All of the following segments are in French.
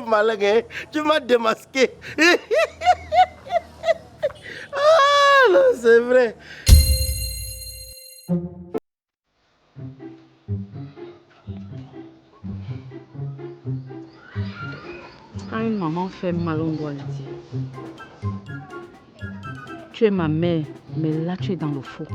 malin, hein. Tu m'as démasqué. Ah non, c'est vrai. Quand une maman fait mal, on doit le dire. Tu es ma mère, mais là tu es dans le faux.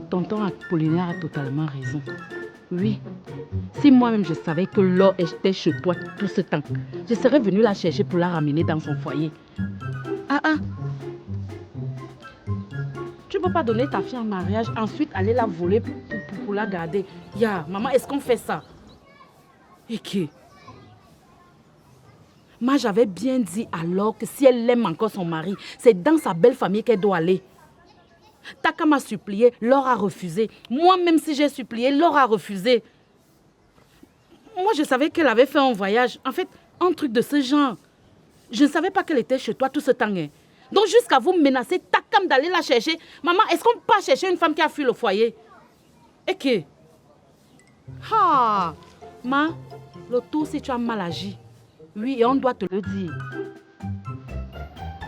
Tonton Apollinaire a totalement raison. Oui, si moi-même je savais que Laure était chez toi tout ce temps, je serais venue la chercher pour la ramener dans son foyer. Tu ne peux pas donner ta fille en mariage, ensuite aller la voler pour la garder. Maman, est-ce qu'on fait ça? Et qui? Moi, j'avais bien dit alors que si elle aime encore son mari, c'est dans sa belle famille qu'elle doit aller. Taka m'a supplié, Laure a refusé. Moi-même, si j'ai supplié, Laure a refusé. Moi, je savais qu'elle avait fait un voyage. En fait, un truc de ce genre. Je ne savais pas qu'elle était chez toi tout ce temps. Hein. Donc, jusqu'à vous menacer, Takam d'aller la chercher. Maman, est-ce qu'on peut pas chercher une femme qui a fui le foyer? Et que? Le tout, si tu as mal agi. Oui, et on doit te le dire.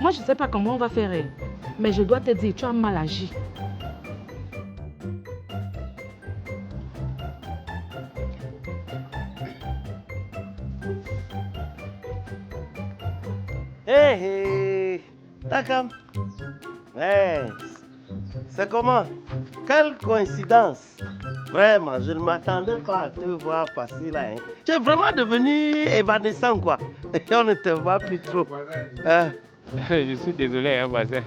Moi, je ne sais pas comment on va faire. Hein. Mais je dois te dire, tu as mal agi. Hé, Takam. Hey, c'est comment? Quelle coïncidence. Vraiment, je ne m'attendais pas à te voir passer là. Hein. Tu es vraiment devenu évanescent, quoi. Et on ne te voit plus trop. Hein? Je suis désolé, hein, voisin.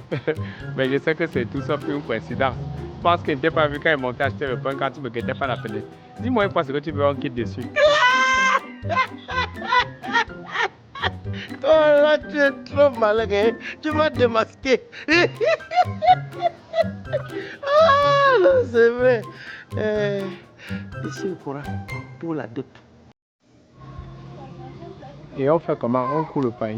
Mais je sais que c'est tout sauf une coïncidence. Je pense que je n'étais pas vu quand il montait acheter le pain quand tu me guettais par la fenêtre. Dis-moi une fois ce que tu veux, on quitte dessus. Oh là, tu es trop malin, hein? Tu m'as démasqué. Ah non, c'est vrai. Je suis au courant pour la dot. Et on fait comment? On coule le pain.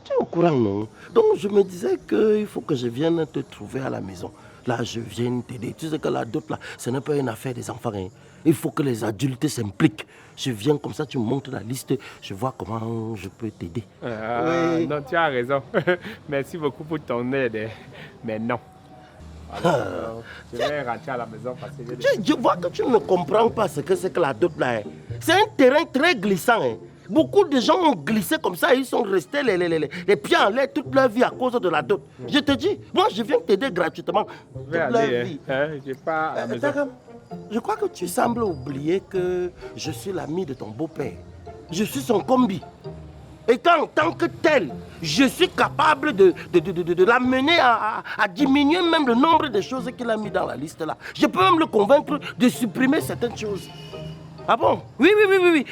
Tu es au courant, non? Donc je me disais qu'il faut que je vienne te trouver à la maison. Là, je viens t'aider. Tu sais que la dot, là, ce n'est pas une affaire des enfants. Hein. Il faut que les adultes s'impliquent. Je viens comme ça, tu me montres la liste, je vois comment je peux t'aider. Oui. Non, tu as raison. Merci beaucoup pour ton aide. Mais non. Alors, je vais rentrer à la maison parce que je vois que tu ne comprends pas ce que c'est que la dot là. Hein. C'est un terrain très glissant. Hein. Beaucoup de gens ont glissé comme ça et ils sont restés les pieds en l'air toute leur vie à cause de la dot. Je te dis, moi je viens t'aider gratuitement toute leur vie. J'ai pas à la maison. Je crois que tu sembles oublier que je suis l'ami de ton beau-père. Je suis son combi. Et qu'en tant que tel, je suis capable de l'amener à diminuer même le nombre de choses qu'il a mis dans la liste là. Je peux même le convaincre de supprimer certaines choses. Ah bon? Oui.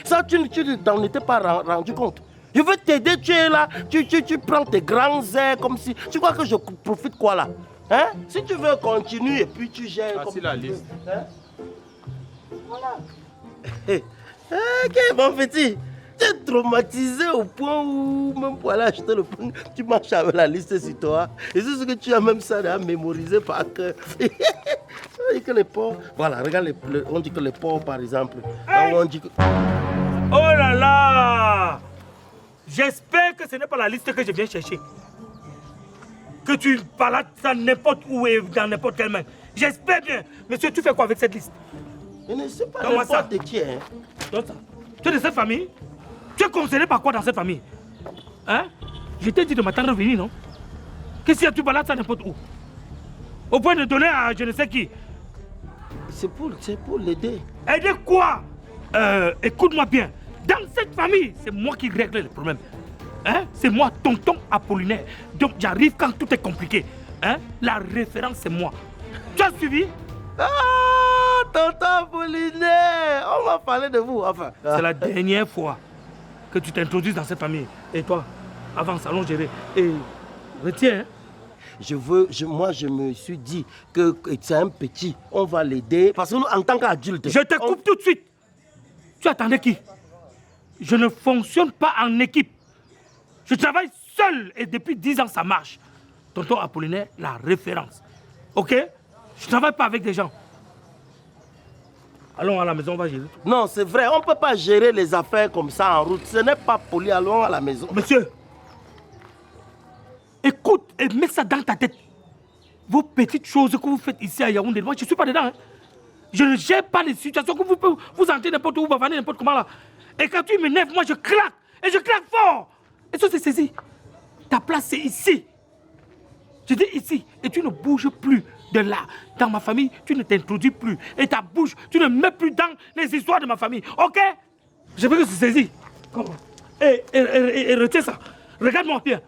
Ça, tu n'en étais pas rendu compte. Je veux t'aider, tu es là, tu prends tes grands airs comme si... Tu crois que je profite quoi là? Hein? Si tu veux, continue et puis tu gères comme la liste. Hein? Voilà. Ok, mon petit. Tu es traumatisé au point où, même pour aller acheter le pain, tu marches avec la liste sur toi. Et c'est ce que tu as même ça à mémoriser par cœur. On dit que les porcs, voilà, regarde, on dit que les porcs, par exemple. Hey. On dit que... Oh là là! J'espère que ce n'est pas la liste que je viens chercher. Que tu balades ça n'importe où et dans n'importe quelle main. J'espère bien. Monsieur, tu fais quoi avec cette liste? Je ne sais pas n'importe qui. Hein. Donc ça. Tu es de cette famille? Tu es concerné par quoi dans cette famille? Hein? Je t'ai dit de m'attendre à venir, non? Qu'est-ce que tu balades ça n'importe où? Au point de donner à je ne sais qui. C'est pour l'aider. Aider quoi? Écoute-moi bien. Dans cette famille, c'est moi qui règle les problèmes. Hein? C'est moi, tonton Apollinaire. Donc j'arrive quand tout est compliqué. Hein? La référence, c'est moi. Tu as suivi? Ah, tonton Apollinaire! On va parler de vous, enfin. C'est la dernière fois que tu t'introduis dans cette famille. Et toi, avance, allons gérer. Et retiens. Hein? Moi, je me suis dit que c'est un petit. On va l'aider. Parce que nous, en tant qu'adultes... Je te coupe tout de suite. Tu attendais qui? Je ne fonctionne pas en équipe. Je travaille seul et depuis 10 ans, ça marche. Tonton Apollinaire, la référence. Ok? Je ne travaille pas avec des gens. Allons à la maison, on va gérer tout. Non, c'est vrai, on ne peut pas gérer les affaires comme ça en route. Ce n'est pas poli, allons à la maison. Monsieur, écoute et mets ça dans ta tête. Vos petites choses que vous faites ici à Yaoundé, moi je ne suis pas dedans. Hein. Je ne gère pas les situations que vous entrez n'importe où, vous bavarder n'importe comment là. Et quand tu m'énerves, moi je claque. Et je claque fort. Et ça c'est saisi. Ta place c'est ici. Je dis ici. Et tu ne bouges plus de là. Dans ma famille, tu ne t'introduis plus. Et ta bouche, tu ne mets plus dans les histoires de ma famille. Ok? Je veux que tu saisis. Comment? Et retiens ça. Regarde-moi bien.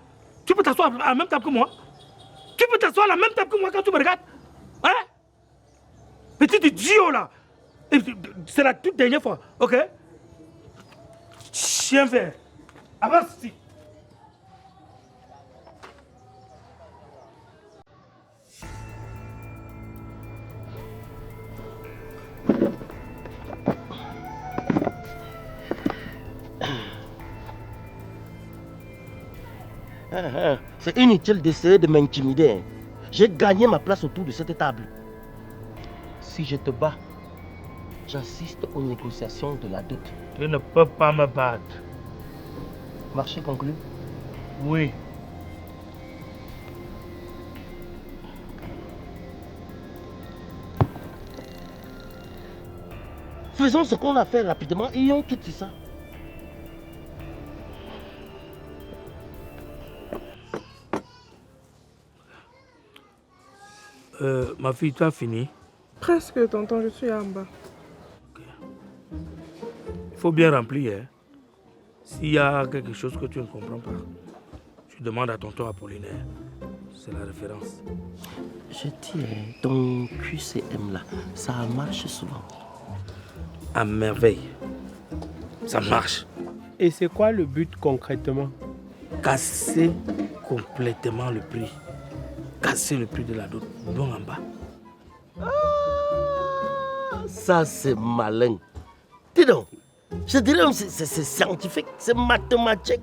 Tu peux t'asseoir à la même table que moi? Tu peux t'asseoir à la même table que moi quand tu me regardes? Hein? Petit idiot là! C'est la toute dernière fois, ok? Chien vert. Avance ici. C'est inutile d'essayer de m'intimider. J'ai gagné ma place autour de cette table. Si je te bats, j'assiste aux négociations de la dot. Tu ne peux pas me battre. Marché conclu? Oui. Faisons ce qu'on a fait rapidement et on quitte ça. Ma fille, tu as fini? Presque, tonton, je suis en bas. Il faut bien remplir. Hein. S'il y a quelque chose que tu ne comprends pas, tu demandes à tonton Apollinaire. C'est la référence. Je dis, ton QCM là, ça marche souvent. À merveille. Ça marche. Et c'est quoi le but concrètement? Casser complètement le prix. Casser le prix de la dot. Donc en bas. Ça, c'est malin. Dis donc, je dirais que c'est scientifique, c'est mathématique.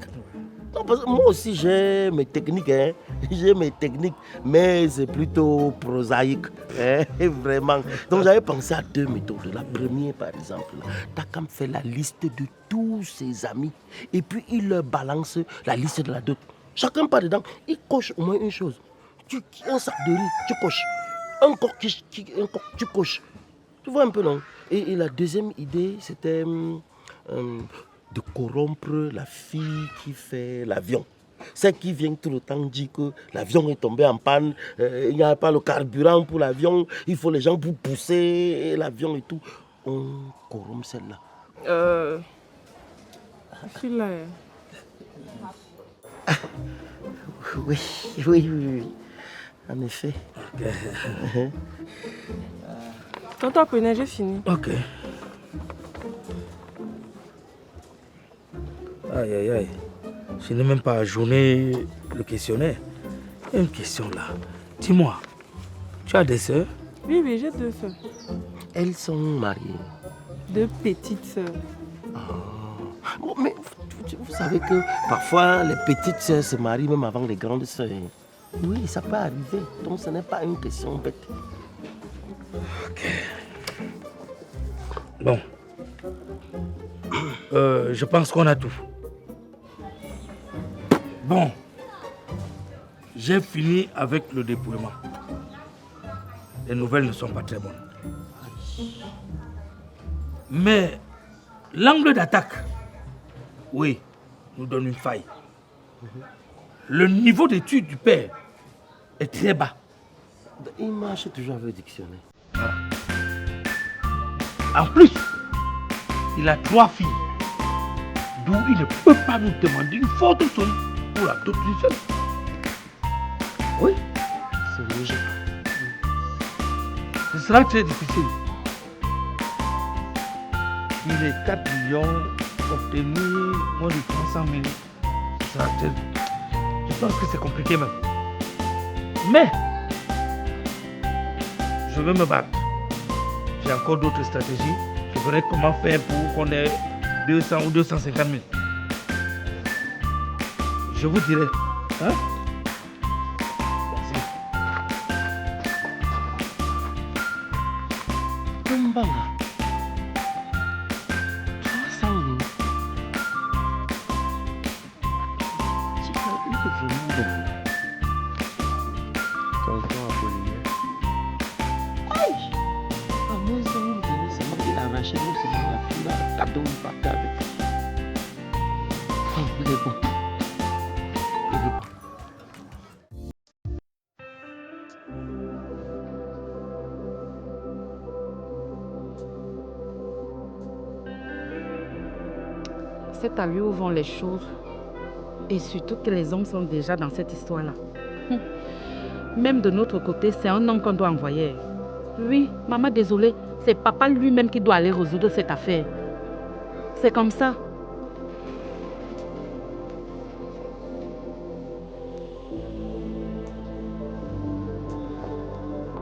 Non, parce que moi aussi, j'ai mes techniques, hein. J'ai mes techniques, mais c'est plutôt prosaïque, hein, vraiment. Donc, j'avais pensé à deux méthodes. La première, par exemple, Takam fait la liste de tous ses amis et puis il leur balance la liste de la dot. Chacun part dedans, il coche au moins une chose. Un sac de riz, tu coches. Un coq, tu coches. Tu vois un peu, non? Et la deuxième idée, c'était de corrompre la fille qui fait l'avion. Celle qui vient tout le temps dire que l'avion est tombé en panne, il n'y a pas le carburant pour l'avion, il faut les gens pour pousser l'avion et tout. On corrompt celle-là. Je suis là. Oui, oui. En effet. Tonton Apollinaire, j'ai fini. Ok. Aïe, aïe, aïe. Je n'ai même pas ajourné le questionnaire. Il y a une question là. Dis-moi, tu as des sœurs? Oui, j'ai 2 sœurs. Elles sont mariées. 2 petites sœurs. Bon, mais vous savez que parfois les petites sœurs se marient même avant les grandes sœurs. Oui, ça peut arriver. Donc ce n'est pas une question bête. Ok. Bon. Je pense qu'on a tout. Bon. J'ai fini avec le dépouillement. Les nouvelles ne sont pas très bonnes. Mais l'angle d'attaque, oui, nous donne une faille. Le niveau d'étude du père est très bas. Il marche toujours avec le dictionnaire. En plus, il a 3 filles, d'où il ne peut pas nous demander une forte somme pour la dot d'une seule. Oui, C'est logique. ce sera très difficile. Il est 4 millions, obtenir moins de 300 000. Ce sera très... Je pense que c'est compliqué même. Mais, je vais me battre. J'ai encore d'autres stratégies. Je verrai comment faire pour qu'on ait 200 ou 250 000. Je vous dirai. Hein? Merci. Mbanga, chez nous, c'est la fille là, cadeau, il partait avec. Oh, il est bon. Il est bon. C'est à lui où vont les choses. Et surtout que les hommes sont déjà dans cette histoire-là. Même de notre côté, c'est un homme qu'on doit envoyer. Oui, maman, désolée, c'est papa lui-même qui doit aller résoudre cette affaire. C'est comme ça.